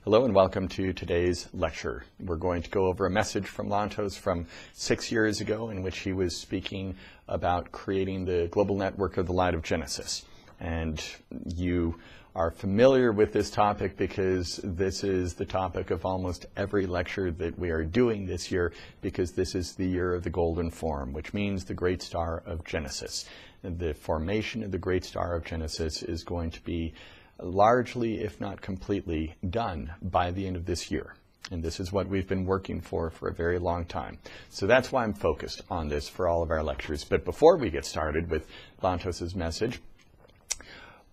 Hello and welcome to today's lecture. We're going to go over a message from Lantos from 6 years ago in which he was speaking about creating the global network of the light of Genesis. And you are familiar with this topic because this is the topic of almost every lecture that we are doing this year, because this is the year of the Golden Form, which means the great star of Genesis. And the formation of the great star of Genesis is going to be largely, if not completely, done by the end of this year. And this is what we've been working for a very long time. So that's why I'm focused on this for all of our lectures. But before we get started with Lantos's message,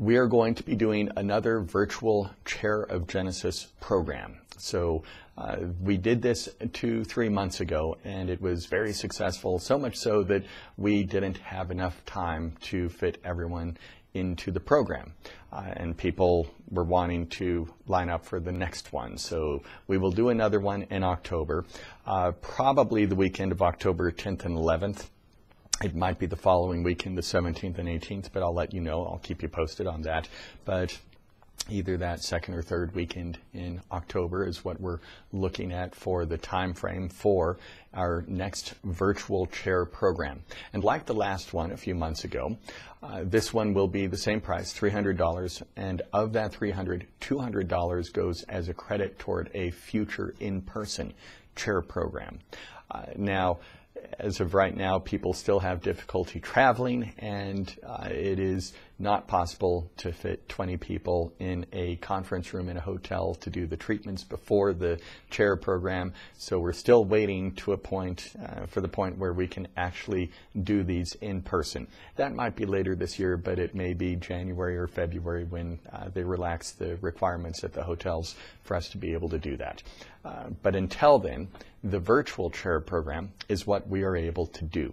we are going to be doing another virtual Chair of Genesis program. So we did this 2-3 months ago, and it was very successful, so much so that we didn't have enough time to fit everyone into the program. And people were wanting to line up for the next one. So we will do another one in October, probably the weekend of October 10th and 11th. It might be the following weekend, the 17th and 18th, but I'll let you know. I'll keep you posted on that. But either that second or third weekend in October is what we're looking at for the time frame for our next virtual chair program. And like the last one a few months ago, this one will be the same price, $300, and of that $300, $200 goes as a credit toward a future in-person chair program. Now, as of right now, people still have difficulty traveling, and it is not possible to fit 20 people in a conference room in a hotel to do the treatments before the chair program. So we're still waiting to a point, for the point where we can actually do these in person. That might be later this year, but it may be January or February when they relax the requirements at the hotels for us to be able to do that. But until then, the virtual chair program is what we are able to do.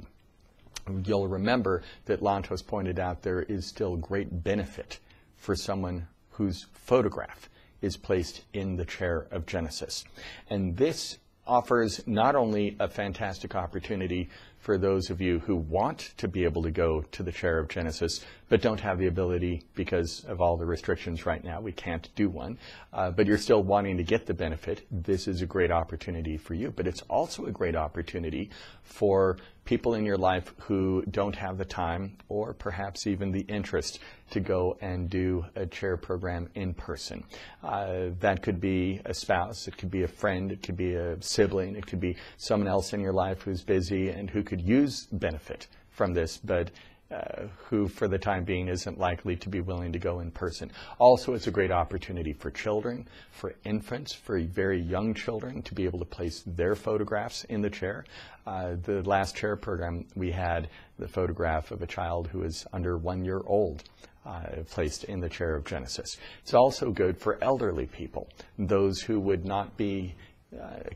You'll remember that Lantos pointed out there is still great benefit for someone whose photograph is placed in the chair of Genesis. And this offers not only a fantastic opportunity for those of you who want to be able to go to the chair of Genesis, but don't have the ability because of all the restrictions right now. We can't do one, but you're still wanting to get the benefit. This is a great opportunity for you, but it's also a great opportunity for people in your life who don't have the time or perhaps even the interest to go and do a chair program in person. That could be a spouse, it could be a friend, it could be a sibling, it could be someone else in your life who's busy and who could use benefit from this, but who for the time being isn't likely to be willing to go in person. Also, it's a great opportunity for children, for infants, for very young children to be able to place their photographs in the chair. The last chair program, we had the photograph of a child who is under 1 year old placed in the chair of Genesis. It's also good for elderly people, those who would not be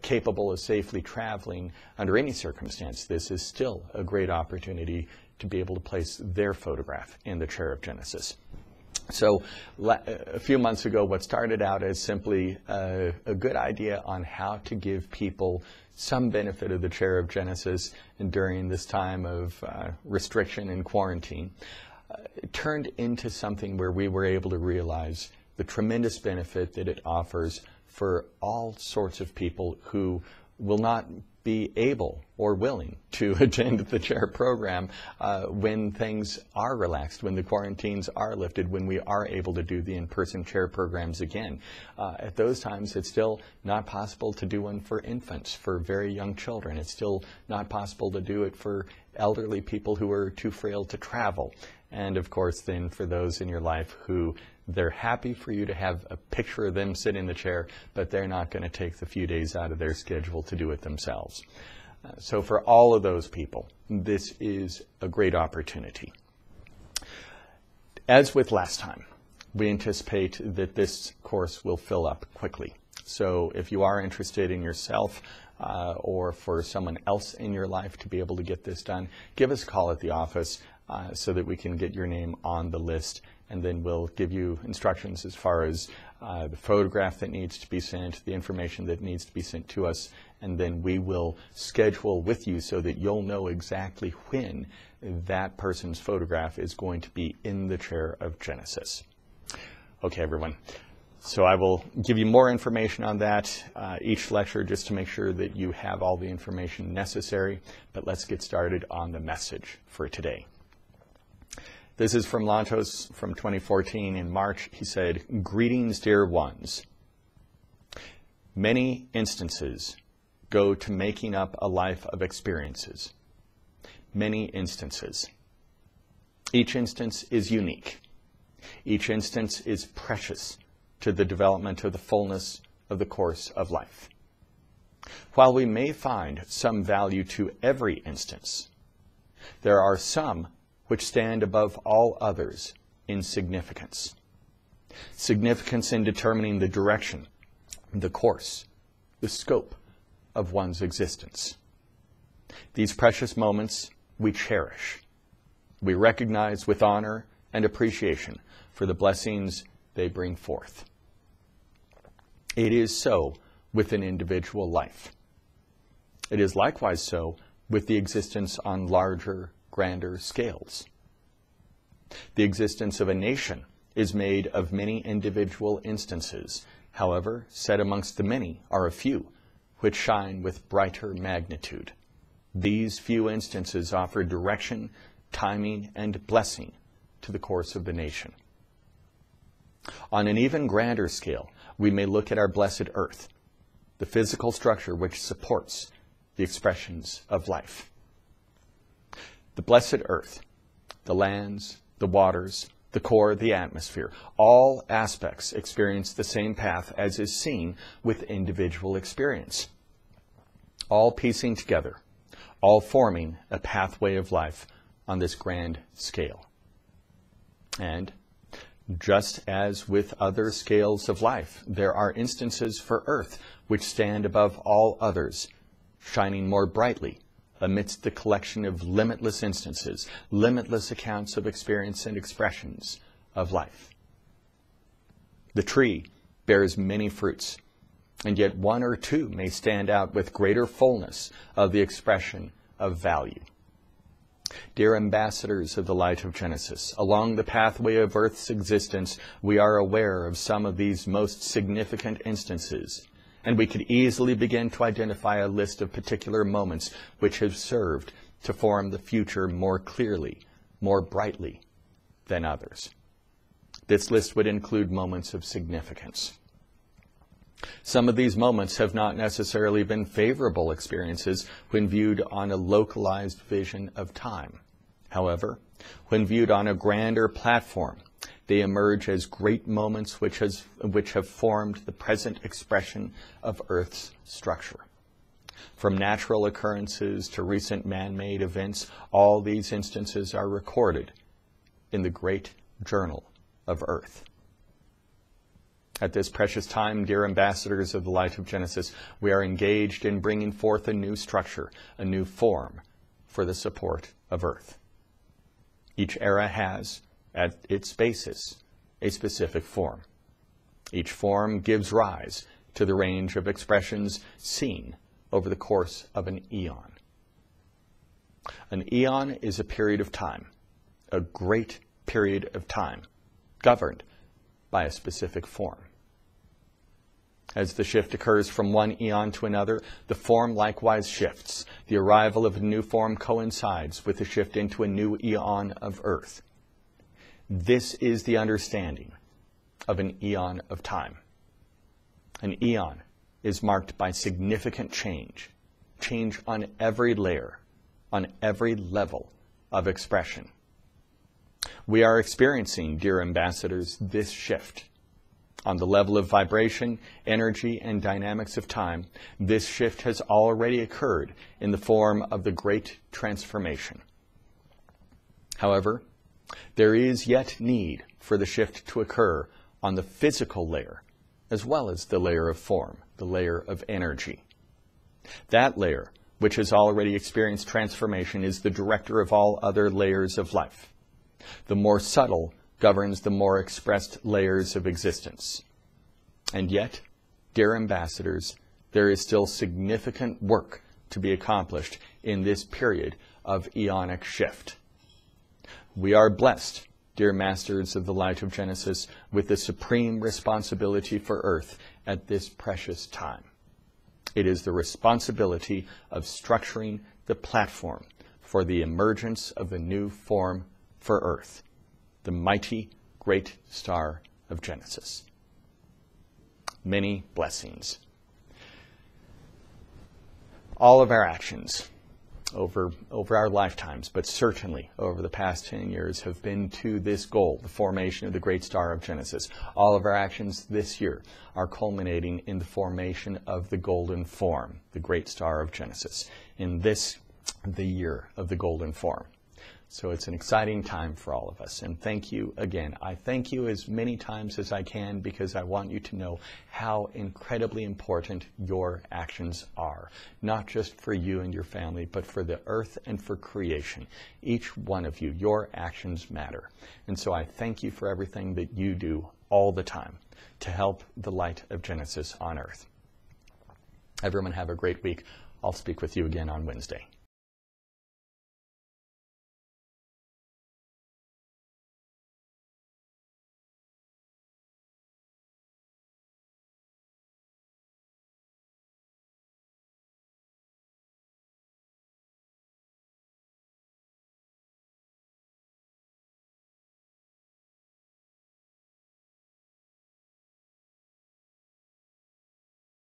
capable of safely traveling under any circumstance. This is still a great opportunity to be able to place their photograph in the chair of Genesis. So a few months ago, what started out as simply a good idea on how to give people some benefit of the chair of Genesis during this time of restriction and quarantine, turned into something where we were able to realize the tremendous benefit that it offers for all sorts of people who will not be able or willing to attend the chair program when things are relaxed, when the quarantines are lifted, when we are able to do the in-person chair programs again. At those times, it's still not possible to do one for infants, for very young children. It's still not possible to do it for elderly people who are too frail to travel. And of course, then for those in your life who they're happy for you to have a picture of them sit in the chair, but they're not going to take the few days out of their schedule to do it themselves. So for all of those people, this is a great opportunity. As with last time, we anticipate that this course will fill up quickly. So if you are interested in yourself or for someone else in your life to be able to get this done, give us a call at the office so that we can get your name on the list, and then we'll give you instructions as far as the photograph that needs to be sent, the information that needs to be sent to us, and then we will schedule with you so that you'll know exactly when that person's photograph is going to be in the chair of Genesis. Okay, everyone. So I will give you more information on that each lecture just to make sure that you have all the information necessary. But let's get started on the message for today. This is from Lantos from 2014 in March. He said, "Greetings, dear ones. Many instances go to making up a life of experiences. Many instances. Each instance is unique. Each instance is precious to the development of the fullness of the course of life. While we may find some value to every instance, there are some which stand above all others in significance. Significance in determining the direction, the course, the scope of one's existence. These precious moments we cherish. We recognize with honor and appreciation for the blessings they bring forth. It is so with an individual life. It is likewise so with the existence on larger, grander scales. The existence of a nation is made of many individual instances. However, set amongst the many are a few which shine with brighter magnitude. These few instances offer direction, timing, and blessing to the course of the nation. On an even grander scale, we may look at our blessed earth, the physical structure which supports the expressions of life. The blessed earth, the lands, the waters, the core, the atmosphere, all aspects experience the same path as is seen with individual experience, all piecing together, all forming a pathway of life on this grand scale. And just as with other scales of life, there are instances for Earth which stand above all others, shining more brightly amidst the collection of limitless instances, limitless accounts of experience and expressions of life. The tree bears many fruits, and yet one or two may stand out with greater fullness of the expression of value. Dear ambassadors of the light of Genesis, along the pathway of Earth's existence, we are aware of some of these most significant instances, and we could easily begin to identify a list of particular moments which have served to form the future more clearly, more brightly than others. This list would include moments of significance. Some of these moments have not necessarily been favorable experiences when viewed on a localized vision of time. However, when viewed on a grander platform, they emerge as great moments which have formed the present expression of Earth's structure. From natural occurrences to recent man-made events, all these instances are recorded in the great journal of Earth. At this precious time, dear ambassadors of the light of Genesis, we are engaged in bringing forth a new structure, a new form for the support of Earth. Each era has, at its basis, a specific form. Each form gives rise to the range of expressions seen over the course of an eon. An eon is a period of time, a great period of time, governed by a specific form. As the shift occurs from one eon to another, the form likewise shifts. The arrival of a new form coincides with the shift into a new eon of Earth. This is the understanding of an eon of time. An eon is marked by significant change on every layer, on every level of expression. We are experiencing, dear ambassadors, this shift. On the level of vibration, energy, and dynamics of time, this shift has already occurred in the form of the Great Transformation. However, there is yet need for the shift to occur on the physical layer, as well as the layer of form, the layer of energy. That layer, which has already experienced transformation, is the director of all other layers of life. The more subtle governs the more expressed layers of existence. And yet, dear ambassadors, there is still significant work to be accomplished in this period of eonic shift. We are blessed dear masters of the light of Genesis, with the supreme responsibility for Earth at this precious time. It is the responsibility of structuring the platform for the emergence of a new form for Earth, the mighty great star of Genesis. Many blessings. All of our actions over our lifetimes, but certainly over the past 10 years, have been to this goal, the formation of the great star of Genesis. All of our actions this year are culminating in the formation of the golden form, the great star of Genesis, in this, the year of the golden form. So it's an exciting time for all of us. And thank you again. I thank you as many times as I can because I want you to know how incredibly important your actions are. Not just for you and your family, but for the earth and for creation. Each one of you, your actions matter. And so I thank you for everything that you do all the time to help the light of Genesis on earth. Everyone have a great week. I'll speak with you again on Wednesday.